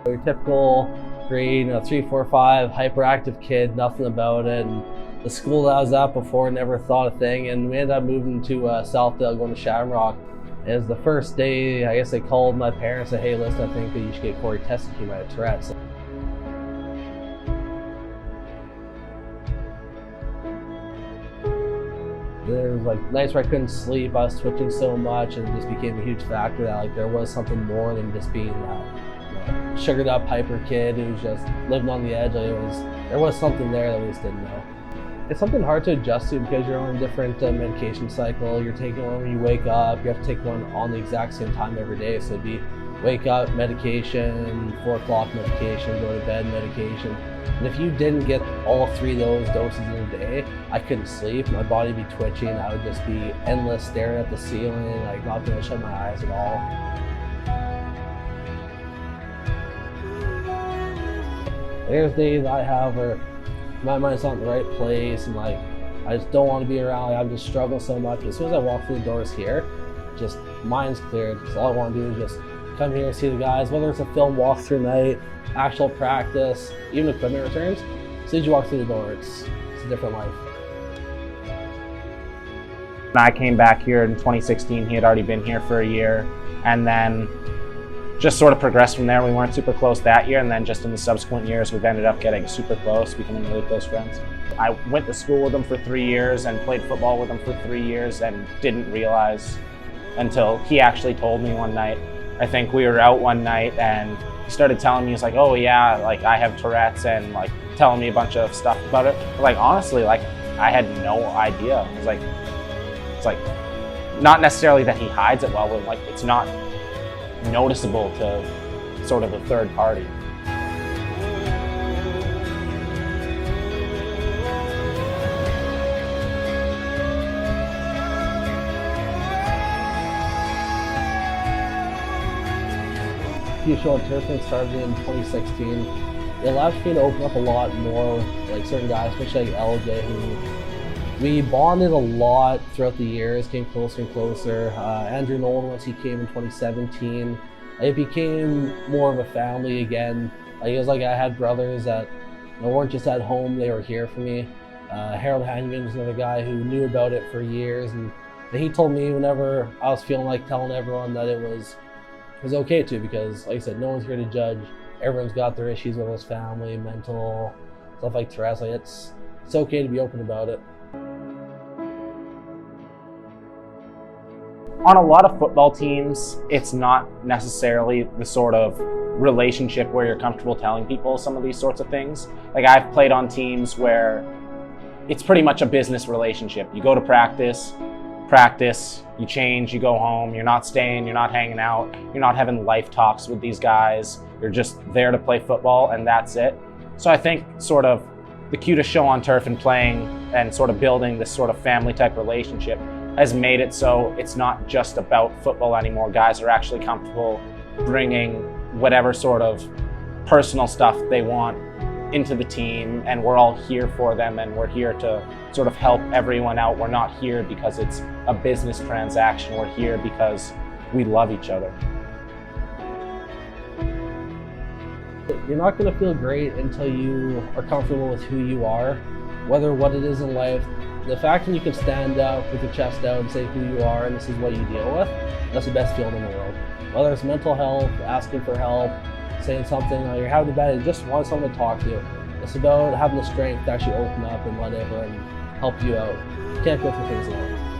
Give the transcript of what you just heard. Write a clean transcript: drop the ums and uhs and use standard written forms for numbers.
Your typical grade, 3, 4, 5, hyperactive kid, nothing about it. And the school that I was at before never thought a thing, and we ended up moving to Southdale, going to Shamrock. It was the first day, I guess they called my parents and said, hey, listen, I think that you should get Korey tested, he might have Tourette's. There was like nights where I couldn't sleep, I was twitching so much, and it just became a huge factor that like there was something more than just being that sugared up hyper kid who was just living on the edge. Like there was something there that we just didn't know. It's something hard to adjust to because you're on a different medication cycle. You're taking one when you wake up, you have to take one on the exact same time every day. So it'd be wake up, medication, 4 o'clock medication, go to bed, medication. And if you didn't get all 3 of those doses in a day, I couldn't sleep. My body would be twitching. I would just be endless staring at the ceiling, like not being able to shut my eyes at all. There's days I have where my mind's not in the right place and like I just don't want to be around. Like, I'm just struggling so much. As soon as I walk through the doors here, just mind's cleared. So all I want to do is just come here, see the guys, whether it's a film walkthrough night, actual practice, even equipment returns. As soon as you walk through the door, it's a different life. When I came back here in 2016, he had already been here for a year, and then just sort of progressed from there. We weren't super close that year, and then just in the subsequent years, we've ended up getting super close, becoming really close friends. I went to school with him for 3 years and played football with him for 3 years and didn't realize until he actually told me one night. I think we were out one night and he started telling me, he's like, oh yeah, like I have Tourette's, and like telling me a bunch of stuff about it. But like honestly, like I had no idea. It's like not necessarily that he hides it well, but like it's not noticeable to sort of a third party. Show on turf started in 2016. It allowed me to open up a lot more with like certain guys, especially like LJ, who we bonded a lot throughout the years, came closer and closer. Andrew Nolan, once he came in 2017, it became more of a family again. It was like I had brothers that weren't just at home, they were here for me. Harold Hangman was another guy who knew about it for years, and he told me whenever I was feeling like telling everyone that it was okay to, because like I said, no one's here to judge. Everyone's got their issues with his family, mental, stuff like Tourette's. Like it's okay to be open about it. On a lot of football teams, it's not necessarily the sort of relationship where you're comfortable telling people some of these sorts of things. Like I've played on teams where it's pretty much a business relationship. You go to practice, you change, you go home, you're not staying, you're not hanging out, you're not having life talks with these guys, you're just there to play football and that's it. So I think sort of the cutest show on turf and playing and sort of building this sort of family type relationship has made it so it's not just about football anymore. Guys are actually comfortable bringing whatever sort of personal stuff they want into the team, and we're all here for them, and we're here to sort of help everyone out. We're not here because it's a business transaction. We're here because we love each other. You're not going to feel great until you are comfortable with who you are, whether what it is in life. The fact that you can stand up with your chest out and say who you are and this is what you deal with, that's the best feeling in the world. Whether it's mental health, asking for help, saying something, you're having a bad day, just want someone to talk to. It's about having the strength to actually open up and let everyone help you out. You can't go through things alone.